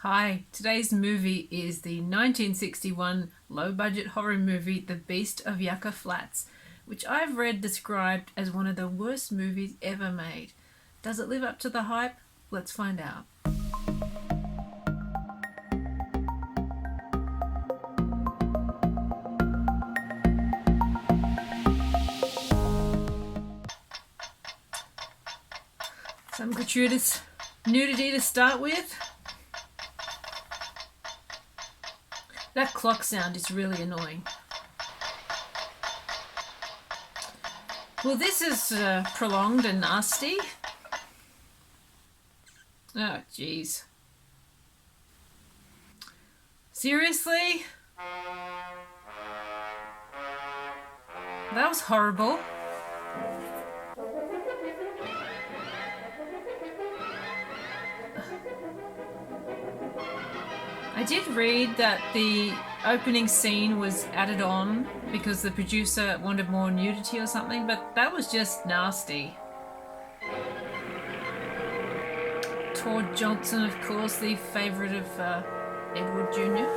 Hi, today's movie is the 1961 low-budget horror movie The Beast of Yucca Flats, which I've read described as one of the worst movies ever made. Does it live up to the hype? Let's find out. Some gratuitous nudity to start with. That clock sound is really annoying. Well, this is prolonged and nasty. Oh, jeez. Seriously? That was horrible. I did read that the opening scene was added on because the producer wanted more nudity or something, but that was just nasty. Todd Johnson, of course, the favourite of Edward Jr.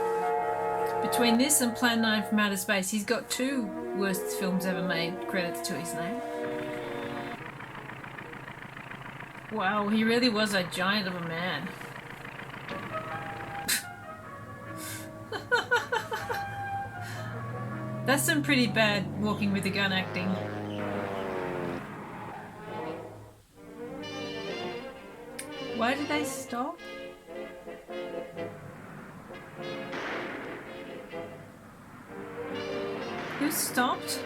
Between this and Plan 9 from Outer Space, he's got two worst films ever made, credits to his name. Wow, he really was a giant of a man. That's some pretty bad walking with a gun acting. Why did they stop? Who stopped?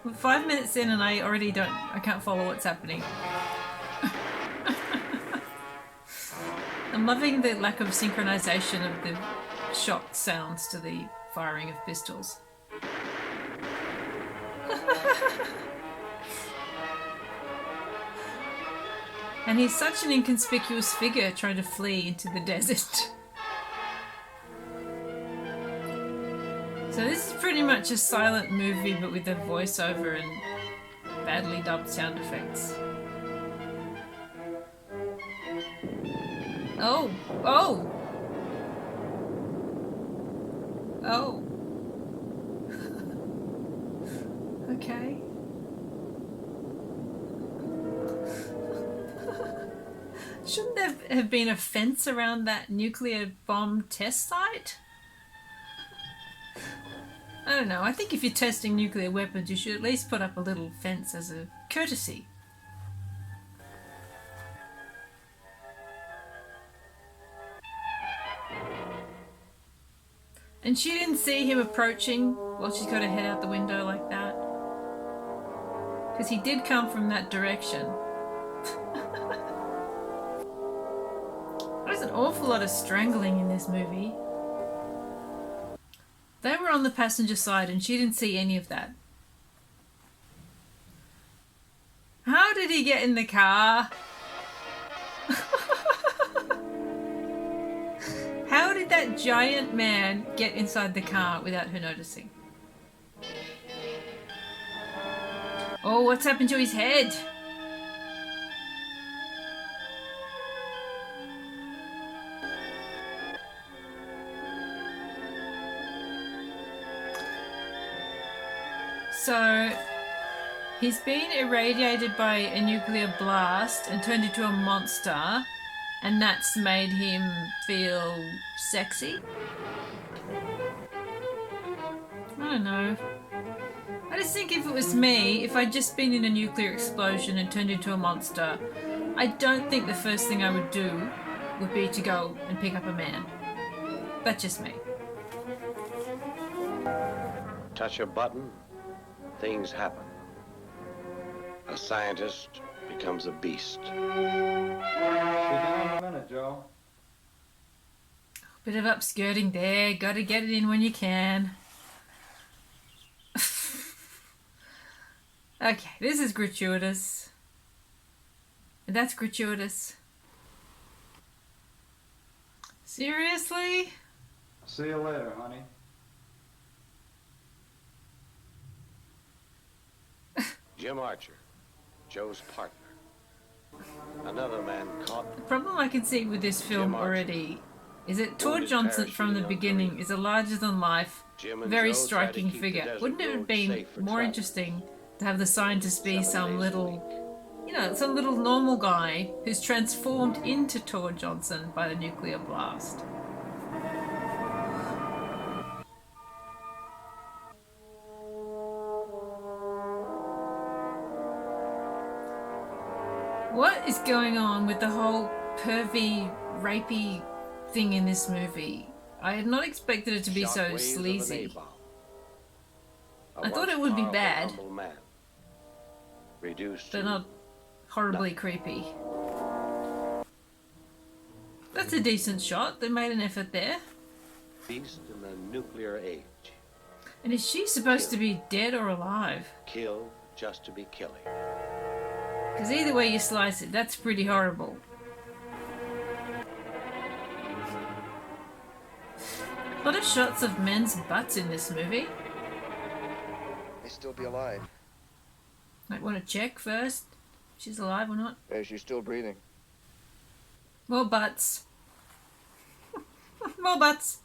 We're 5 minutes in and I can't follow what's happening. I'm loving the lack of synchronization of the shot sounds to the firing of pistols. And he's such an inconspicuous figure trying to flee into the desert. So this is pretty much a silent movie but with a voiceover and badly dubbed sound effects. Oh! Oh! Oh. Okay. Shouldn't there have been a fence around that nuclear bomb test site? I don't know. I think if you're testing nuclear weapons, you should at least put up a little fence as a courtesy. And she didn't see him approaching while she's got her head out the window like that. Because he did come from that direction. There's an awful lot of strangling in this movie. They were on the passenger side and she didn't see any of that. How did he get in the car? How did that giant man get inside the car without her noticing? Oh, what's happened to his head? So, he's been irradiated by a nuclear blast and turned into a monster. And that's made him feel sexy? I don't know. I just think if it was me, if I'd just been in a nuclear explosion and turned into a monster, I don't think the first thing I would do would be to go and pick up a man. That's just me. Touch a button, things happen. A scientist becomes a beast. Be down in a minute, Joe. Bit of upskirting there. Gotta get it in when you can. Okay, this is gratuitous. That's gratuitous. Seriously? See you later, honey. Jim Archer, Joe's partner. Another man caught. The problem I can see with this film already is that Tor Johnson from the beginning is a larger-than-life, very striking figure. Wouldn't it have been more interesting to have the scientist be some little, some little normal guy who's transformed into Tor Johnson by the nuclear blast? What is going on with the whole pervy, rapey thing in this movie? I had not expected it to be so sleazy. I thought it would be bad, but not horribly creepy. That's a decent shot. They made an effort there. Beast in the nuclear age. And is she supposed to be dead or alive? Kill just to be killing. Because either way you slice it, that's pretty horrible. A lot of shots of men's butts in this movie. May still be alive. Might want to check first if she's alive or not. Yeah, she's still breathing. More butts. More butts.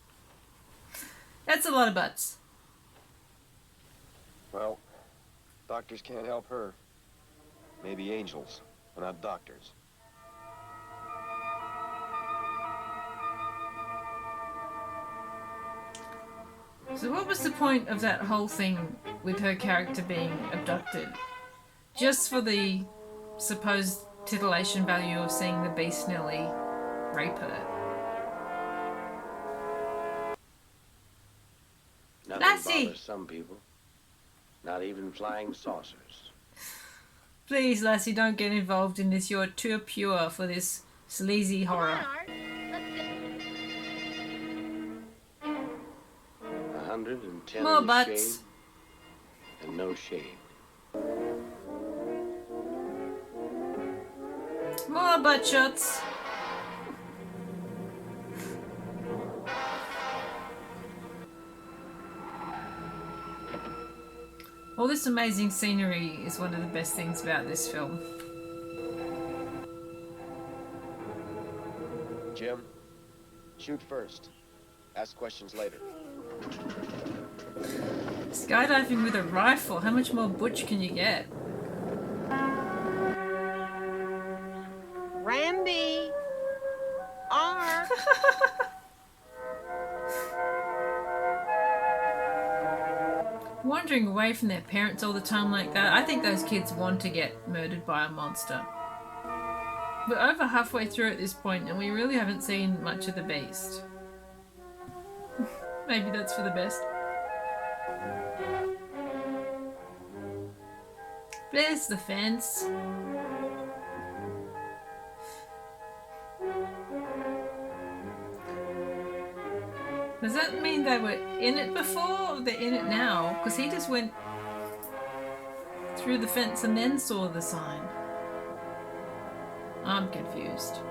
That's a lot of butts. Well, doctors can't help her. Maybe angels, but not doctors. So what was the point of that whole thing with her character being abducted? Just for the supposed titillation value of seeing the beast nearly rape her? Nothing Lassie! bothers some people. Not even flying saucers. Please, Lassie, don't get involved in this. You're too pure for this sleazy horror. 110 More in the butts. shade and no shade. More butt shots. All this amazing scenery is one of the best things about this film. Jim, shoot first. Ask questions later. Skydiving with a rifle, how much more butch can you get? Ramby! R! Wandering away from their parents all the time like that, I think those kids want to get murdered by a monster. We're over halfway through at this point and we really haven't seen much of the beast. Maybe that's for the best. There's the fence. Does that mean they were in it before or they're in it now? Because he just went through the fence and then saw the sign. I'm confused.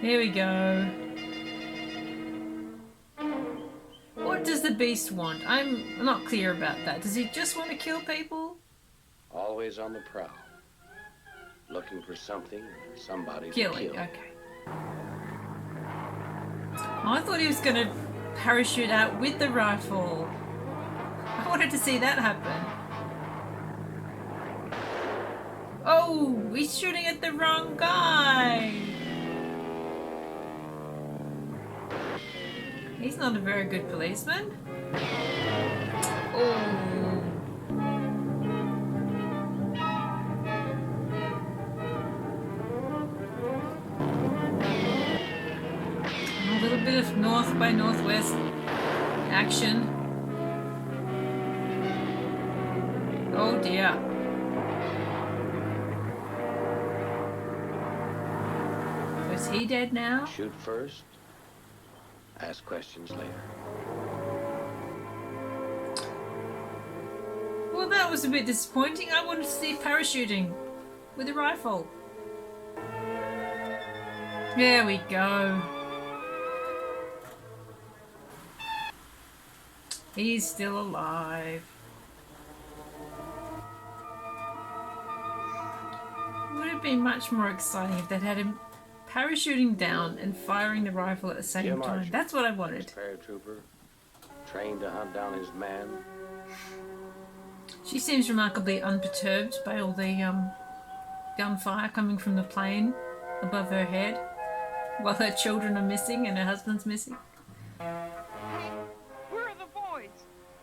Here we go. What does the beast want? I'm not clear about that. Does he just want to kill people? Always on the prowl. Looking for something or somebody Killing, to kill. okay. Oh, I thought he was going to parachute out with the rifle. I wanted to see that happen. Oh, he's shooting at the wrong guy. He's not a very good policeman. Oh. A little bit of north by northwest action. Oh dear. Is he dead now? Shoot first. Ask questions later. Well, that was a bit disappointing. I wanted to see parachuting with a rifle. There we go. He's still alive. have been much more exciting if they'd had him parachuting down and firing the rifle at the same Jim time. Archer, That's what I wanted. paratrooper, trained to hunt down his man. She seems remarkably unperturbed by all the gunfire coming from the plane above her head while her children are missing and her husband's missing. Hey, where are the boys?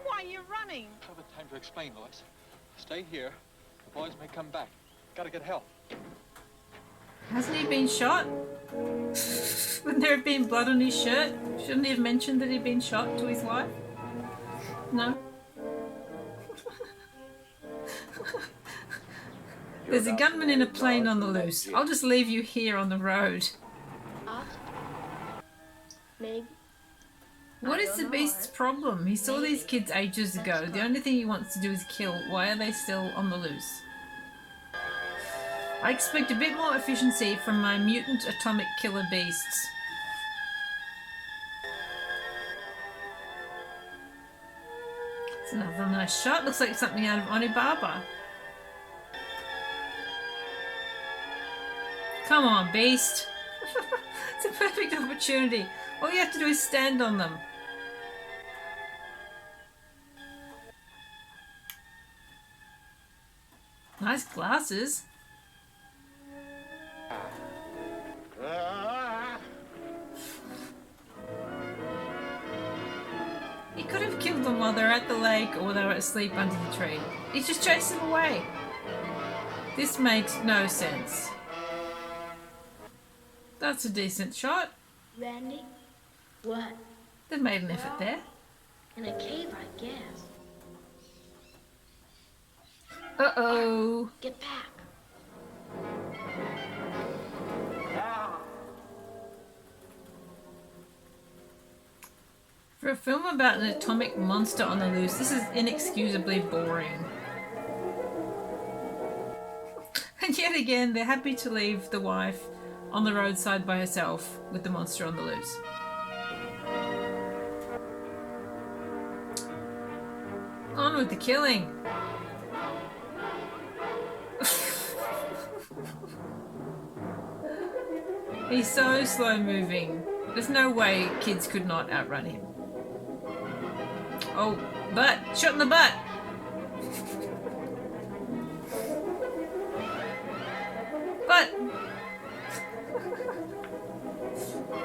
Why are you running? I haven't time to explain, Lois. Stay here. The boys may come back. Gotta get help. Hasn't he been shot? Wouldn't there have been blood on his shirt? Shouldn't he have mentioned that he'd been shot to his wife? No? There's a gunman in a plane on the loose. I'll just leave you here on the road. Maybe. What is the beast's problem? He saw these kids ages ago. The only thing he wants to do is kill. Why are they still on the loose? I expect a bit more efficiency from my mutant atomic killer beasts. It's another nice shot. Looks like something out of Onibaba. Come on, beast. It's a perfect opportunity. All you have to do is stand on them. Nice glasses. He could have killed them while they're at the lake or they were asleep under the tree. He just chased them away. This makes no sense. That's a decent shot. Randy? What? They've made an effort there. In a cave, I guess. Uh-oh. Get back. For a film about an atomic monster on the loose, this is inexcusably boring. And yet again, they're happy to leave the wife on the roadside by herself with the monster on the loose. On with the killing. He's so slow moving. There's no way kids could not outrun him. Oh, butt! Shot in the butt! Butt!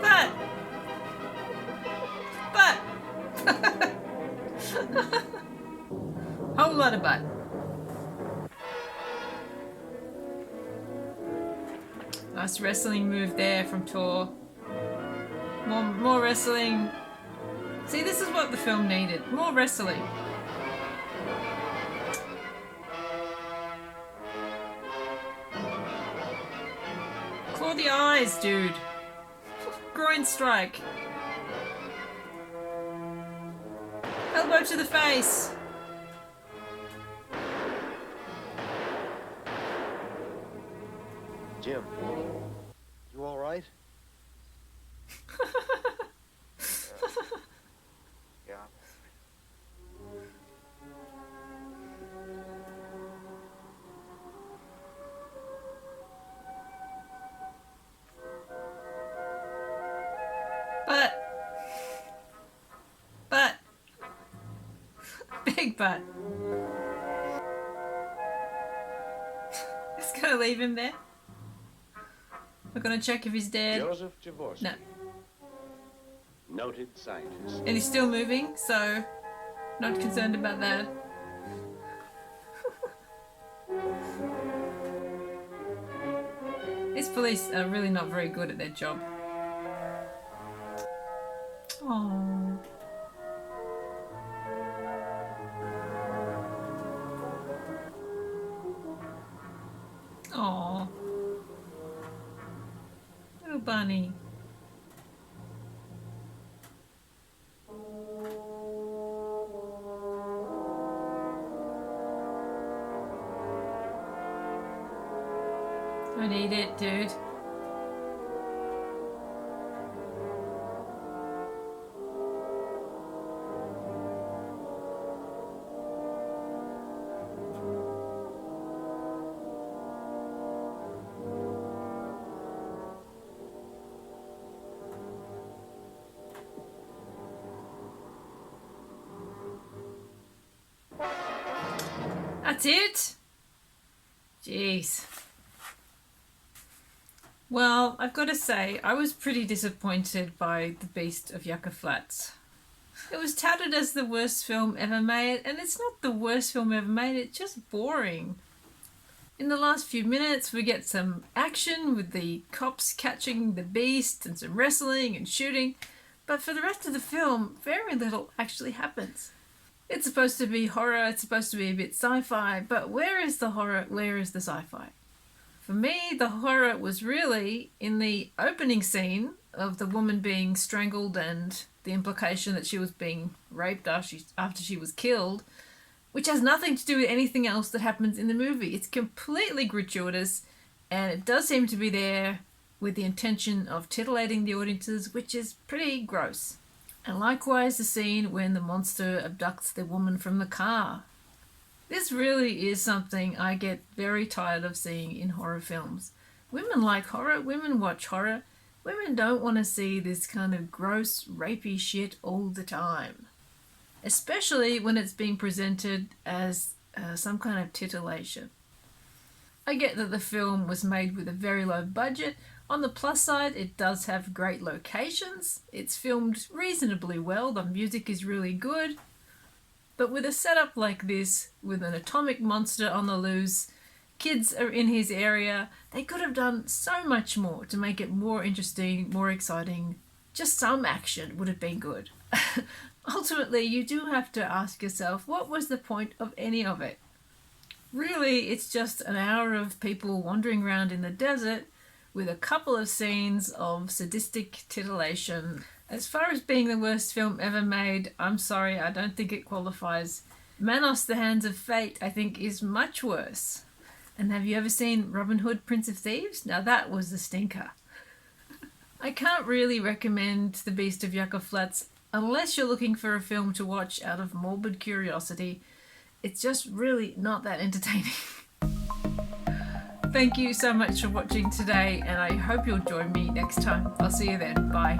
Butt! Butt! Whole lot of butt. Nice wrestling move there from Tor. More wrestling. See, this is what the film needed. More wrestling. Claw the eyes, dude. Groin strike. Elbow to the face. Jim, you all right? Yeah. Butt. Big butt. Just gonna leave him there. We're gonna check if he's dead. Joseph Javorsky. No. Noted scientist. And he's still moving, so not concerned about that. These police are really not very good at their job. Oh. Oh. Little bunny. I need it, dude. That's it? Jeez. Well, I've got to say, I was pretty disappointed by The Beast of Yucca Flats. It was touted as the worst film ever made, and it's not the worst film ever made, it's just boring. In the last few minutes, we get some action with the cops catching the beast and some wrestling and shooting, but for the rest of the film, very little actually happens. It's supposed to be horror, it's supposed to be a bit sci-fi, but where is the horror, where is the sci-fi? For me, the horror was really in the opening scene of the woman being strangled and the implication that she was being raped after she was killed, which has nothing to do with anything else that happens in the movie. It's completely gratuitous, and it does seem to be there with the intention of titillating the audiences, which is pretty gross. And likewise the scene when the monster abducts the woman from the car. This really is something I get very tired of seeing in horror films. Women like horror, women watch horror. Women don't want to see this kind of gross, rapey shit all the time. Especially when it's being presented as some kind of titillation. I get that the film was made with a very low budget. On the plus side, it does have great locations. It's filmed reasonably well. The music is really good. But with a setup like this, with an atomic monster on the loose, kids are in his area, they could have done so much more to make it more interesting, more exciting. Just some action would have been good. Ultimately, you do have to ask yourself, what was the point of any of it? Really, it's just an hour of people wandering around in the desert with a couple of scenes of sadistic titillation. As far as being the worst film ever made, I'm sorry, I don't think it qualifies. Manos, The Hands of Fate, I think is much worse. And have you ever seen Robin Hood, Prince of Thieves? Now that was the stinker. I can't really recommend The Beast of Yucca Flats unless you're looking for a film to watch out of morbid curiosity. It's just really not that entertaining. Thank you so much for watching today, and I hope you'll join me next time. I'll see you then. Bye.